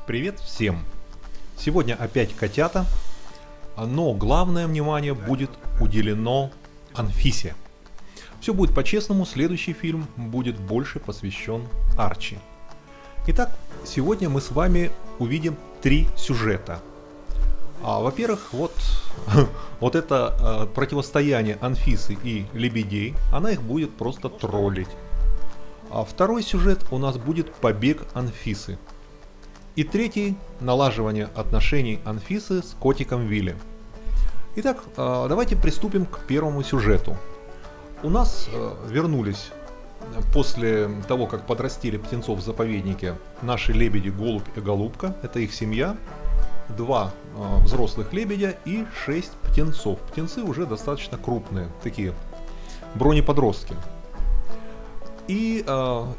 Привет всем! Сегодня опять котята, но главное внимание будет уделено Анфисе. Все будет по-честному, следующий фильм будет больше посвящен Арчи. Итак, сегодня мы с вами увидим 3 сюжета. Во-первых, вот это противостояние Анфисы и лебедей, она их будет просто троллить. А второй сюжет у нас будет побег Анфисы. И третий – налаживание отношений Анфисы с котиком Вилли. Итак, давайте приступим к первому сюжету. У нас вернулись после того, как подрастили птенцов в заповеднике, наши лебеди Голубь и Голубка, это их семья, 2 взрослых лебедя и 6 птенцов. Птенцы уже достаточно крупные, такие бронеподростки. И,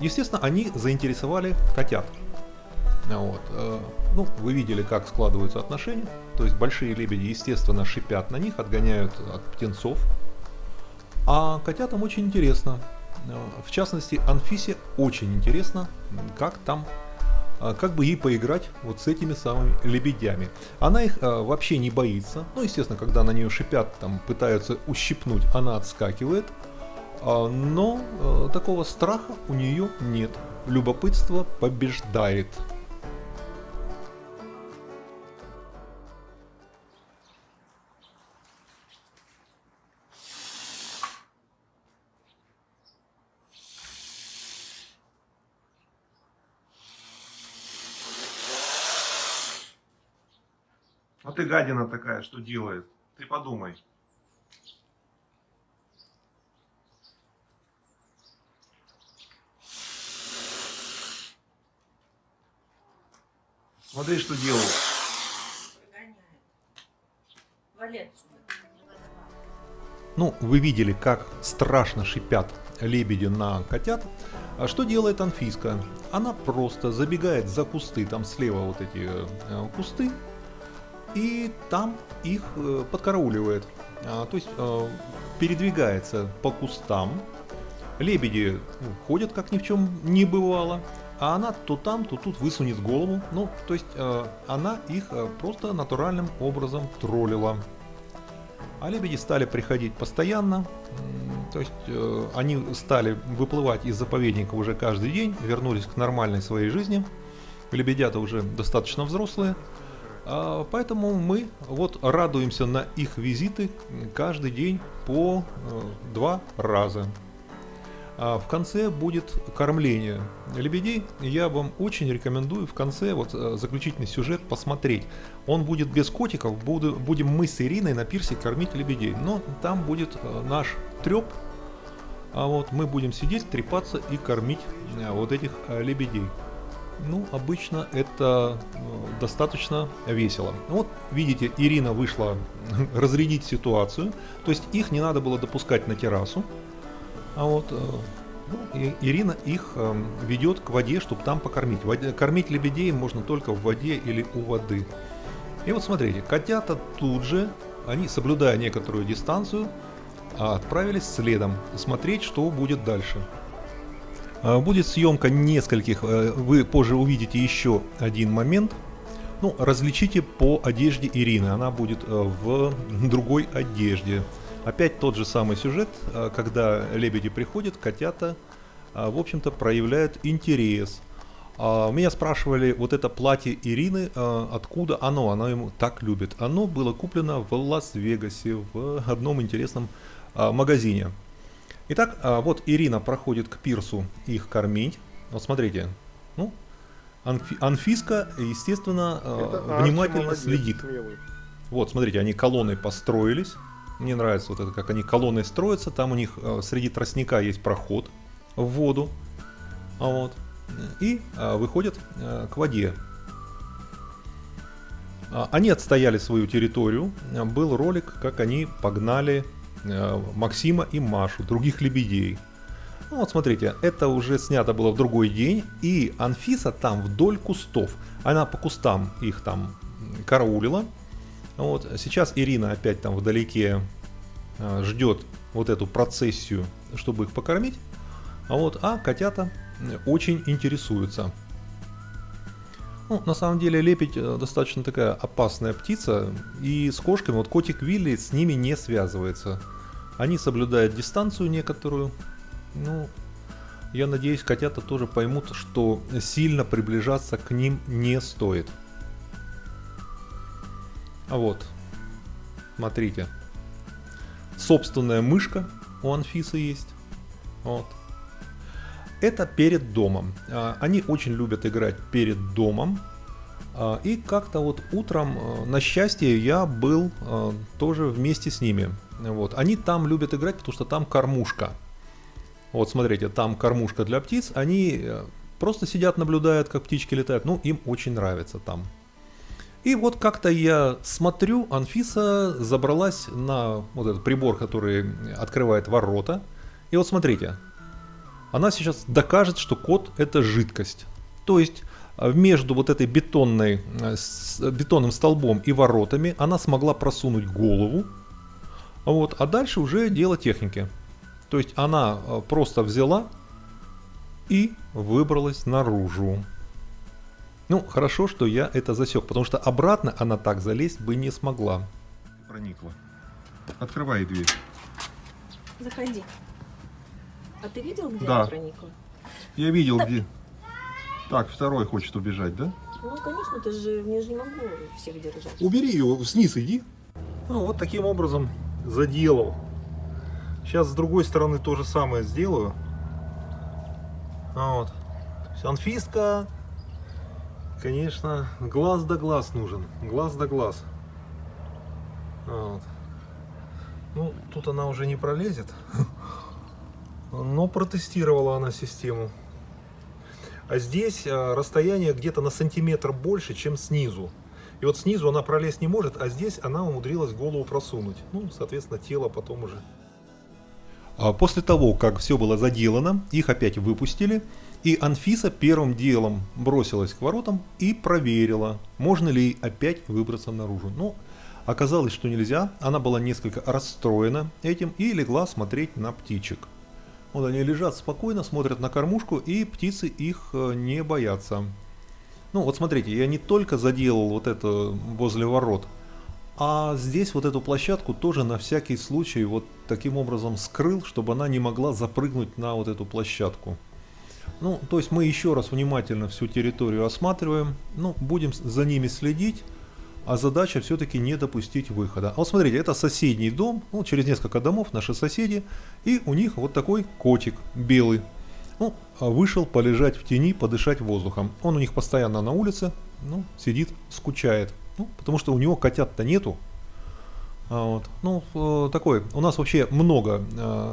естественно, они заинтересовали котят. Вы видели, как складываются отношения. То есть большие лебеди, естественно, шипят на них, отгоняют от птенцов. А котятам очень интересно. В частности, Анфисе очень интересно, как бы ей поиграть вот с этими самыми лебедями. Она их вообще не боится. Естественно, когда на нее шипят, пытаются ущипнуть, она отскакивает. Но такого страха у нее нет. Любопытство побеждает. А ты гадина такая, что делает? Ты подумай. Смотри, что делает. Вы видели, как страшно шипят лебеди на котят. А что делает Анфиска? Она просто забегает за кусты, там слева вот эти кусты, и там их подкарауливает. То есть передвигается по кустам. Лебеди ходят, как ни в чем не бывало. А она то там, то тут высунет голову. То есть она их просто натуральным образом троллила. А лебеди стали приходить постоянно. То есть они стали выплывать из заповедника уже каждый день. Вернулись к нормальной своей жизни. Лебедята уже достаточно взрослые. Поэтому мы радуемся на их визиты каждый день по 2 раза. В конце будет кормление лебедей. Я вам очень рекомендую в конце заключительный сюжет посмотреть. Он будет без котиков, будем мы с Ириной на пирсе кормить лебедей. Но там будет наш треп, мы будем сидеть, трепаться и кормить этих лебедей. Обычно это достаточно весело. Видите, Ирина вышла разрядить ситуацию. То есть их не надо было допускать на террасу. Ирина их ведет к воде, чтобы там покормить. Кормить лебедей можно только в воде или у воды. И смотрите, котята тут же, они, соблюдая некоторую дистанцию, отправились следом смотреть, что будет дальше. Будет съемка нескольких, вы позже увидите еще один момент. Различите по одежде Ирины, она будет в другой одежде. Опять тот же самый сюжет, когда лебеди приходят, котята, в общем-то, проявляют интерес. Меня спрашивали, это платье Ирины, откуда оно? Она ему так любит. Оно было куплено в Лас-Вегасе в одном интересном магазине. Итак, Ирина проходит к пирсу их кормить. Смотрите, Анфиска, естественно, внимательно следит. Смотрите, они колонной построились. Мне нравится как они колонной строятся. Там у них среди тростника есть проход в воду. И выходят к воде. Они отстояли свою территорию. Был ролик, как они погнали Максима и Машу, других лебедей. Смотрите, это уже снято было в другой день. И Анфиса там вдоль кустов. Она по кустам их там караулила. Сейчас Ирина опять там вдалеке ждет эту процессию, чтобы их покормить. А котята очень интересуются. Ну, на самом деле лепедь достаточно такая опасная птица, и с кошками, вот котик Вилли с ними не связывается. Они соблюдают дистанцию некоторую. Ну, я надеюсь, котята тоже поймут, что сильно приближаться к ним не стоит. А вот, смотрите, собственная мышка у Анфисы есть. Вот. Это перед домом. Они очень любят играть перед домом. И как-то вот утром, на счастье, я был тоже вместе с ними. Вот. Они там любят играть, потому что там кормушка. Вот смотрите, там кормушка для птиц. Они просто сидят, наблюдают, как птички летают. Ну, им очень нравится там. И вот как-то я смотрю, Анфиса забралась на вот этот прибор, который открывает ворота. И вот смотрите, она сейчас докажет, что кот это жидкость. То есть между вот этой бетонным столбом и воротами она смогла просунуть голову. Вот, а дальше уже дело техники. То есть она просто взяла и выбралась наружу. Ну, хорошо, что я это засек, потому что обратно она так залезть бы не смогла. Проникла. Открывай дверь. Заходи. А ты видел, где Да. она проникла? Я видел, где. Так, второй хочет убежать, да? Ну, конечно, ты же я же не могу всех держать. Убери ее, вниз иди. Ну, вот таким образом заделал. Сейчас с другой стороны то же самое сделаю. Вот. Анфиска, конечно, глаз да глаз нужен. Глаз да глаз. Вот. Ну, тут она уже не пролезет. Но протестировала она систему. А здесь расстояние где-то на сантиметр больше, чем снизу. И вот снизу она пролезть не может, а здесь она умудрилась голову просунуть. Ну, соответственно, тело потом уже. После того, как все было заделано, их опять выпустили. И Анфиса первым делом бросилась к воротам и проверила, можно ли ей опять выбраться наружу. Но оказалось, что нельзя. Она была несколько расстроена этим и легла смотреть на птичек. Вот они лежат спокойно, смотрят на кормушку, и птицы их не боятся. Ну вот смотрите, я не только заделал вот это возле ворот, а здесь вот эту площадку тоже на всякий случай вот таким образом скрыл, чтобы она не могла запрыгнуть на вот эту площадку. Ну, то есть мы еще раз внимательно всю территорию осматриваем, ну, будем за ними следить. А задача все-таки не допустить выхода. А вот смотрите, это соседний дом, ну, через несколько домов наши соседи, и у них вот такой котик белый. Ну, вышел полежать в тени, подышать воздухом. Он у них постоянно на улице, ну, сидит, скучает. Ну, потому что у него котят-то нету. Вот. Ну, такой, у нас вообще много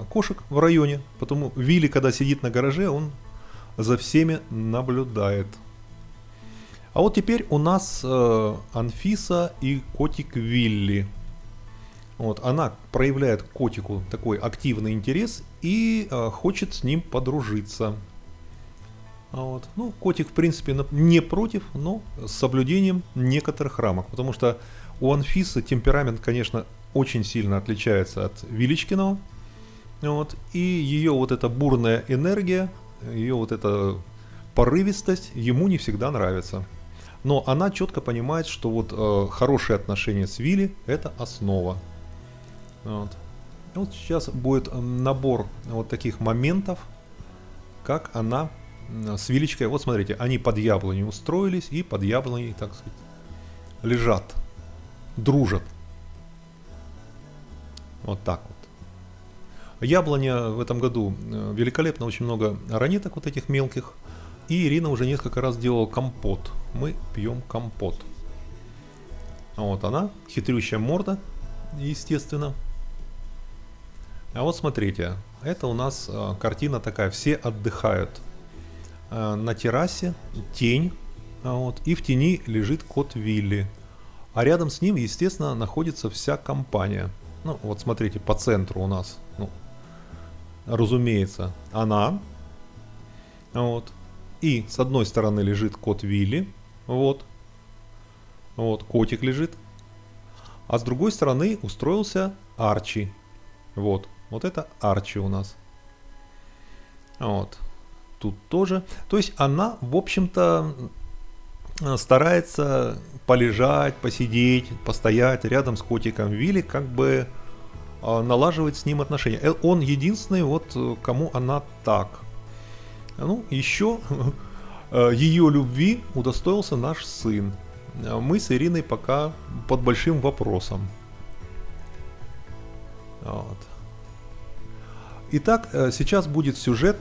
кошек в районе, потому Вилли, когда сидит на гараже, он за всеми наблюдает. А вот теперь у нас Анфиса и котик Вилли. Вот, она проявляет к котику такой активный интерес и хочет с ним подружиться. Вот. Ну, котик в принципе не против, но с соблюдением некоторых рамок. Потому что у Анфисы темперамент, конечно, очень сильно отличается от Вилечкиного. Вот, и ее вот эта бурная энергия, ее вот эта порывистость ему не всегда нравится. Но она четко понимает, что вот хорошие отношения с Вилли это основа. Вот. Вот сейчас будет набор вот таких моментов, как она с Вилечкой. Вот смотрите, они под яблоней устроились и под яблоней, так сказать, лежат, дружат. Вот так вот. Яблоня в этом году великолепно, очень много ранеток вот этих мелких. И Ирина уже несколько раз делала компот. Мы пьем компот. А вот она, хитрющая морда, естественно. А вот смотрите, это у нас картина такая, все отдыхают. На террасе тень, вот, и в тени лежит кот Вилли. А рядом с ним, естественно, находится вся компания. Ну, вот смотрите, по центру у нас, ну, разумеется, она. Вот. И с одной стороны лежит кот Вилли, вот, вот, котик лежит, а с другой стороны устроился Арчи, вот, вот это Арчи у нас, вот, тут тоже, то есть она, в общем-то, старается полежать, посидеть, постоять рядом с котиком Вилли, как бы налаживать с ним отношения. Он единственный, вот кому она так. Ну, еще ее любви удостоился наш сын. Мы с Ириной пока под большим вопросом. Вот. Итак, сейчас будет сюжет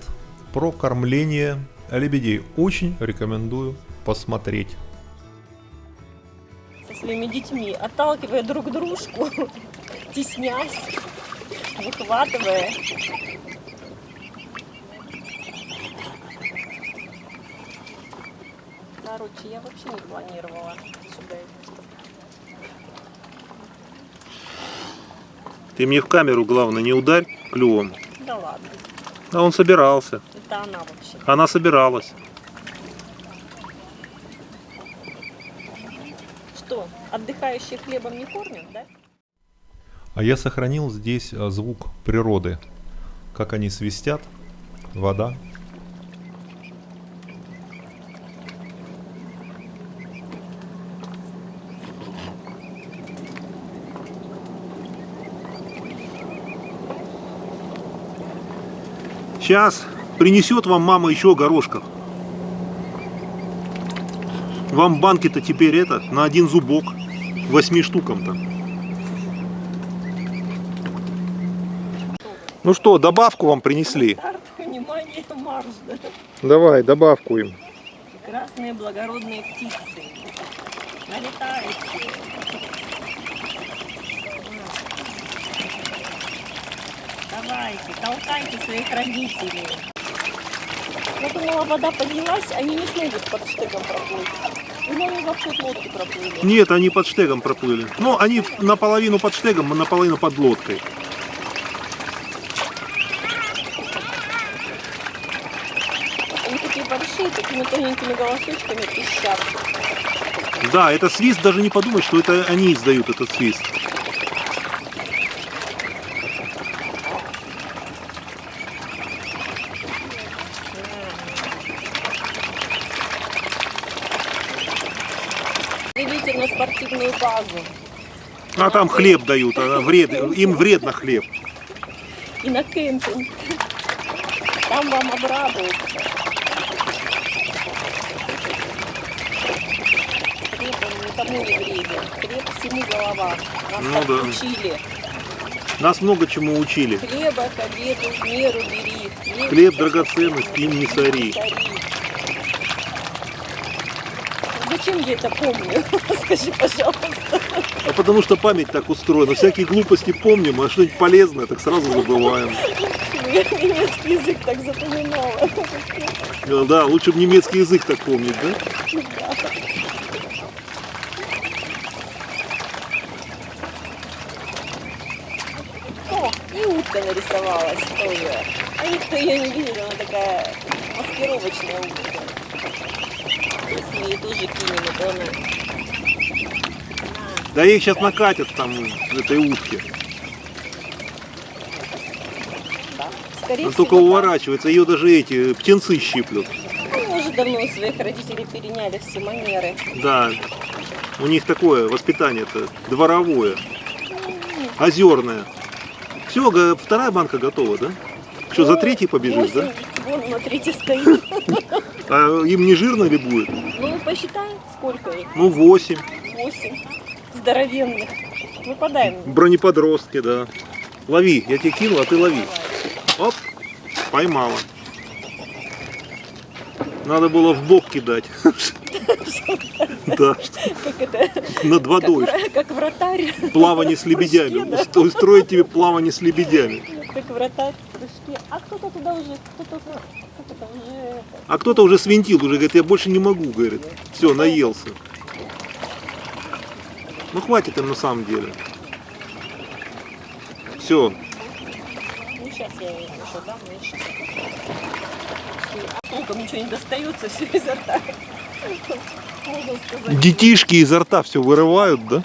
про кормление лебедей. Очень рекомендую посмотреть. Со своими детьми, отталкивая друг дружку, теснясь, выхватывая. Короче, я вообще не планировала сюда идти. Ты мне в камеру, главное, не ударь клювом. Да ладно, А он собирался. это она вообще. Она собиралась. Что, отдыхающих хлебом не кормят, да? А я сохранил здесь звук природы. Как они свистят, вода. Сейчас принесет вам мама еще горошков. Вам банки-то теперь на один зубок. 8 штукам-то. Ну что, добавку вам принесли? Старт, внимание, марш, да? Давай, добавку им. Прекрасные благородные птицы. Налетайте. Давайте, толкайте своих родителей. Я думала, вода поднялась, они не смогут под штыгом проплыть. Или они вообще от лодки проплыли. Нет, они под штегом проплыли. Ну, они наполовину под штегом, а наполовину под лодкой. Они такие большие, такими тоненькими голосочками пищат. Да, это свист, даже не подумать, что это они издают этот свист. Идите на спортивную базу. А там хлеб дают, им вредно хлеб. И на кемпинг. Там вам обрадуются. Хлеб он никому не вреден. Хлеб всему голова. Нас Ну так да. учили. Нас много чему учили. Хлеба к обеду в меру бери. Хлеб драгоценность, им не сори. Зачем я это помню? Скажи, пожалуйста. А потому что память так устроена. Всякие глупости помним, а что-нибудь полезное, так сразу забываем. Я немецкий язык так запоминала. Да, лучше бы немецкий язык так помнить, да? О, и утка нарисовалась тоже. А никто ее не видел, она такая маскировочная утка. Если мы ей тоже кинем, то она... Да их сейчас накатят там, этой утки. Да. Скорее Она всего, только да. уворачивается, ее даже эти птенцы щиплют. Мы уже давно у своих родителей переняли все манеры. Да, у них такое воспитание-то дворовое, озерное. Все, вторая банка готова, да? Что, за третий побежишь, да? 8, вон на третьей стоит. А им не жирно ли будет? Ну, посчитай, сколько их. Ну, 8. 8 здоровенных. Выпадаем. Бронеподростки, да. Лови, я тебе кинул, а ты лови. Оп, поймала. Надо было в бок кидать. Да, Как это? над водой. Как вратарь. Плавание с лебедями. Устроить тебе плавание с лебедями. Как вратарь в прыжке. А кто-то туда уже, кто-то уже... А кто-то уже свинтил, уже говорит, я больше не могу, говорит. Все, наелся. Ну хватит им на самом деле. Все. Ну, сейчас я ей еще дам, меньше. А толком ничего не достается, все изо рта. Можно сказать. Детишки изо рта все вырывают, да?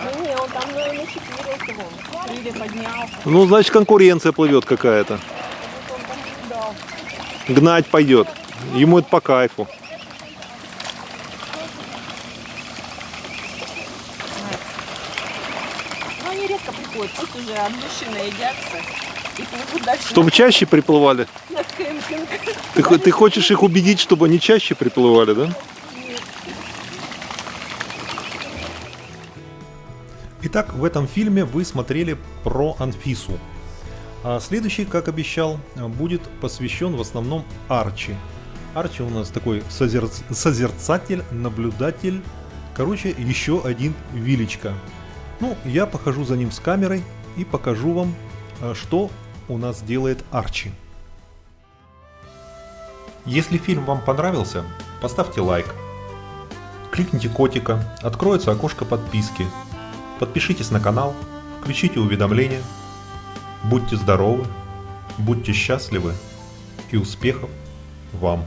Ну, не, он там, наверное, четверился, вон. Крылья поднял. Ну, значит, конкуренция плывет какая-то. Он там дал. Гнать пойдет. Ему это по кайфу. Но они редко приходят, пусть уже от души наедятся и плывут дальше Чтобы чаще приплывали. на кемпинг. Ты хочешь их убедить, чтобы они чаще приплывали, да? Итак, в этом фильме вы смотрели про Анфису. А следующий, как обещал, будет посвящен в основном Арчи. Арчи у нас такой созерцатель, наблюдатель. Короче, еще один Вилечка. Ну, я похожу за ним с камерой и покажу вам, что у нас делает Арчи. Если фильм вам понравился, поставьте лайк. Кликните котика, откроется окошко подписки. Подпишитесь на канал, включите уведомления. Будьте здоровы, будьте счастливы и успехов вам!